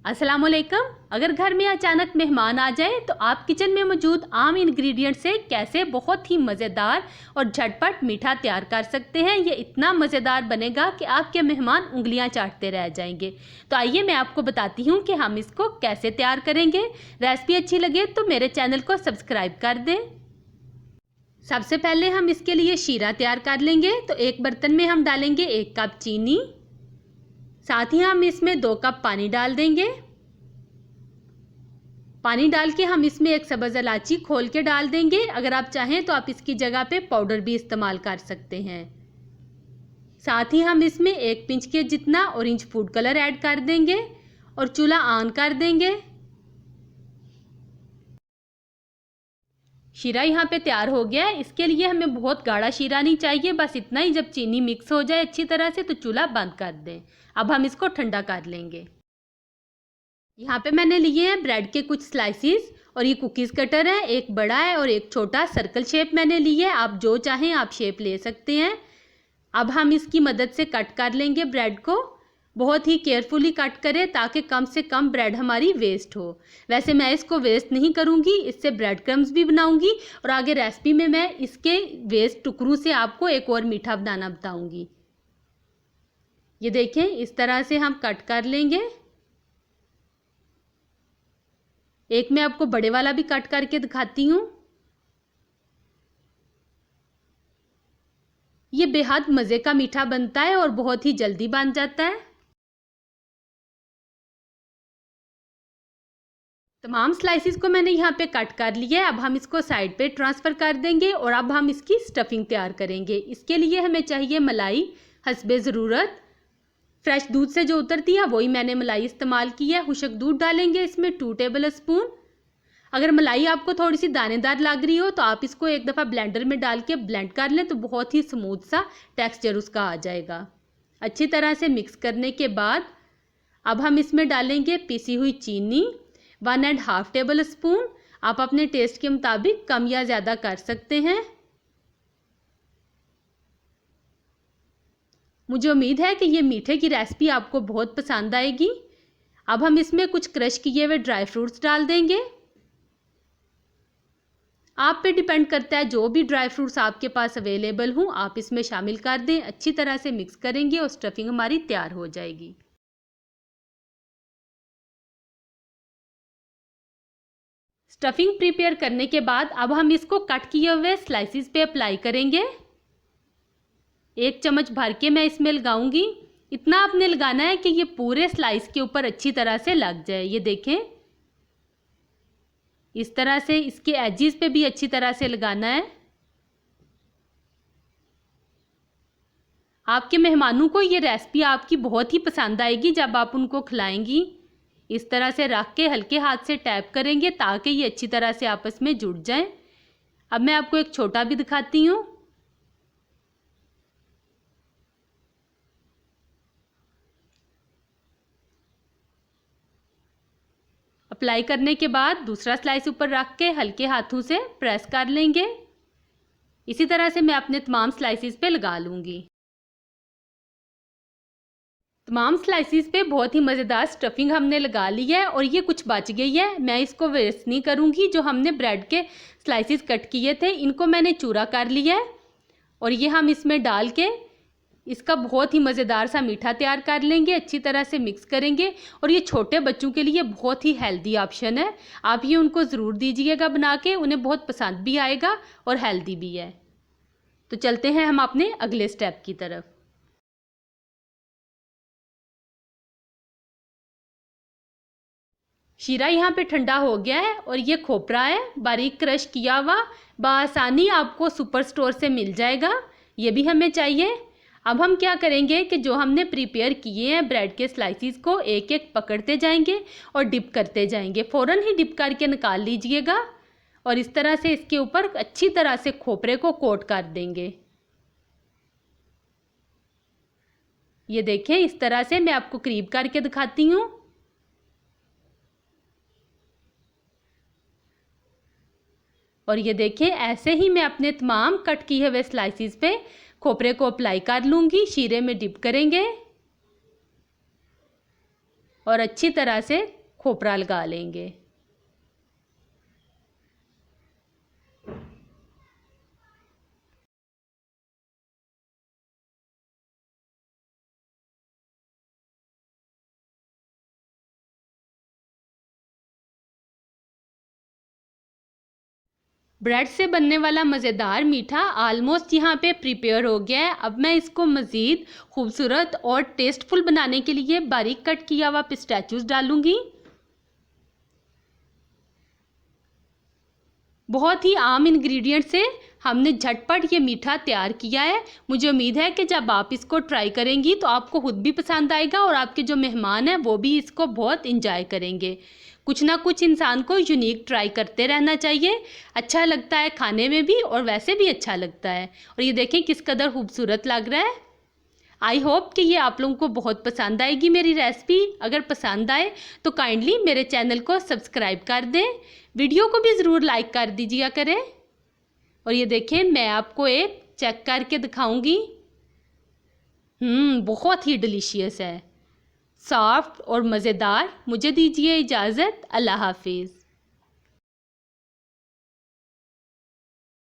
अस्सलाम वालेकुम। अगर घर में अचानक मेहमान आ जाए तो आप किचन में मौजूद आम इंग्रेडिएंट से कैसे बहुत ही मज़ेदार और झटपट मीठा तैयार कर सकते हैं। ये इतना मज़ेदार बनेगा कि आपके मेहमान उंगलियां चाटते रह जाएंगे। तो आइए मैं आपको बताती हूँ कि हम इसको कैसे तैयार करेंगे। रेसिपी अच्छी लगे तो मेरे चैनल को सब्सक्राइब कर दें। सबसे पहले हम इसके लिए शीरा तैयार कर लेंगे। तो एक बर्तन में हम डालेंगे 1 कप चीनी, साथ ही हम इसमें 2 कप पानी डाल देंगे। पानी डाल के हम इसमें 1 सब्ज़ इलायची खोल के डाल देंगे। अगर आप चाहें तो आप इसकी जगह पे पाउडर भी इस्तेमाल कर सकते हैं। साथ ही हम इसमें 1 पिंच के जितना ऑरेंज फूड कलर ऐड कर देंगे और चूल्हा ऑन कर देंगे। शीरा यहाँ पे तैयार हो गया है। इसके लिए हमें बहुत गाढ़ा शीरा नहीं चाहिए, बस इतना ही। जब चीनी मिक्स हो जाए अच्छी तरह से तो चूल्हा बंद कर दें। अब हम इसको ठंडा कर लेंगे। यहाँ पे मैंने लिए हैं ब्रेड के कुछ स्लाइसिस और ये कुकीज़ कटर है, एक बड़ा है और एक छोटा सर्कल शेप मैंने ली है। आप जो चाहें आप शेप ले सकते हैं। अब हम इसकी मदद से कट कर लेंगे ब्रेड को। बहुत ही केयरफुली कट करें ताकि कम से कम ब्रेड हमारी वेस्ट हो। वैसे मैं इसको वेस्ट नहीं करूँगी, इससे ब्रेड क्रम्स भी बनाऊँगी और आगे रेसिपी में मैं इसके वेस्ट टुकड़ों से आपको एक और मीठा बनाना बताऊँगी। ये देखें, इस तरह से हम कट कर लेंगे। एक मैं आपको बड़े वाला भी कट करके दिखाती हूँ। ये बेहद मज़े का मीठा बनता है और बहुत ही जल्दी बन जाता है। तमाम स्लाइसिस को मैंने यहाँ पे कट कर लिया है। अब हम इसको साइड पे ट्रांसफ़र कर देंगे और अब हम इसकी स्टफिंग तैयार करेंगे। इसके लिए हमें चाहिए मलाई हस्बे ज़रूरत। फ्रेश दूध से जो उतरती है वही मैंने मलाई इस्तेमाल की है। खुशक दूध डालेंगे इसमें 2 टेबल स्पून। अगर मलाई आपको थोड़ी सी दानेदार लग रही हो तो आप इसको एक दफ़ा ब्लेंडर में डाल के ब्लेंड कर लें तो बहुत ही स्मूथ सा टेक्सचर उसका आ जाएगा। अच्छी तरह से मिक्स करने के बाद अब हम इसमें डालेंगे पिसी हुई चीनी 1.5 टेबल स्पून। आप अपने टेस्ट के मुताबिक कम या ज़्यादा कर सकते हैं। मुझे उम्मीद है कि ये मीठे की रेसिपी आपको बहुत पसंद आएगी। अब हम इसमें कुछ क्रश किए हुए ड्राई फ्रूट्स डाल देंगे। आप पे डिपेंड करता है, जो भी ड्राई फ्रूट्स आपके पास अवेलेबल हों आप इसमें शामिल कर दें। अच्छी तरह से मिक्स करेंगे और स्टफिंग हमारी तैयार हो जाएगी। स्टफिंग प्रिपेयर करने के बाद अब हम इसको कट किए हुए स्लाइसिस पे अप्लाई करेंगे। 1 चम्मच भर के मैं इसमें लगाऊंगी। इतना आपने लगाना है कि ये पूरे स्लाइस के ऊपर अच्छी तरह से लग जाए। ये देखें, इस तरह से इसके एजिस पे भी अच्छी तरह से लगाना है। आपके मेहमानों को ये रेसिपी आपकी बहुत ही पसंद आएगी जब आप उनको खिलाएंगी। इस तरह से रख के हल्के हाथ से टैप करेंगे ताकि ये अच्छी तरह से आपस में जुड़ जाएं। अब मैं आपको एक छोटा भी दिखाती हूँ। अप्लाई करने के बाद दूसरा स्लाइस ऊपर रख के हल्के हाथों से प्रेस कर लेंगे। इसी तरह से मैं अपने तमाम स्लाइसिस पे लगा लूँगी। तमाम स्लाइसिस पे बहुत ही मज़ेदार स्टफिंग हमने लगा ली है और ये कुछ बच गई है। मैं इसको वेस्ट नहीं करूँगी। जो हमने ब्रेड के स्लाइसिस कट किए थे इनको मैंने चूरा कर लिया है और ये हम इसमें डाल के इसका बहुत ही मज़ेदार सा मीठा तैयार कर लेंगे। अच्छी तरह से मिक्स करेंगे और ये छोटे बच्चों के लिए बहुत ही हेल्दी ऑप्शन है। आप ये उनको ज़रूर दीजिएगा बना के, उन्हें बहुत पसंद भी आएगा और हेल्दी भी है। तो चलते हैं हम अपने अगले स्टेप की तरफ। शीरा यहाँ पे ठंडा हो गया है और ये खोपरा है बारीक क्रश किया हुआ, बआसानी आपको सुपर स्टोर से मिल जाएगा। ये भी हमें चाहिए। अब हम क्या करेंगे कि जो हमने प्रिपेयर किए हैं ब्रेड के स्लाइसिस को एक एक पकड़ते जाएंगे और डिप करते जाएंगे। फ़ौरन ही डिप करके निकाल लीजिएगा और इस तरह से इसके ऊपर अच्छी तरह से खोपरे को कोट कर देंगे। ये देखें, इस तरह से मैं आपको करीब करके दिखाती हूँ। और ये देखें, ऐसे ही मैं अपने तमाम कट किए हुए स्लाइसिस पे खोपरे को अप्लाई कर लूँगी। शीरे में डिप करेंगे और अच्छी तरह से खोपरा लगा लेंगे। ब्रेड से बनने वाला मज़ेदार मीठा ऑलमोस्ट यहाँ पे प्रिपेयर हो गया है। अब मैं इसको मज़ीद खूबसूरत और टेस्टफुल बनाने के लिए बारीक कट किया हुआ पिस्ताचियोज डालूंगी। बहुत ही आम इंग्रेडिएंट से हमने झटपट ये मीठा तैयार किया है। मुझे उम्मीद है कि जब आप इसको ट्राई करेंगी तो आपको खुद भी पसंद आएगा और आपके जो मेहमान हैं वो भी इसको बहुत इंजॉय करेंगे। कुछ ना कुछ इंसान को यूनिक ट्राई करते रहना चाहिए। अच्छा लगता है खाने में भी और वैसे भी अच्छा लगता है। और ये देखें किस कदर खूबसूरत लग रहा है। आई होप कि ये आप लोगों को बहुत पसंद आएगी मेरी रेसिपी। अगर पसंद आए तो काइंडली मेरे चैनल को सब्सक्राइब कर दें, वीडियो को भी ज़रूर लाइक कर दीजिए करें। और ये देखें मैं आपको एक चेक करके दिखाऊंगी। बहुत ही डिलीशियस है, सॉफ्ट और मज़ेदार। मुझे दीजिए इजाज़त। अल्लाह हाफिज़।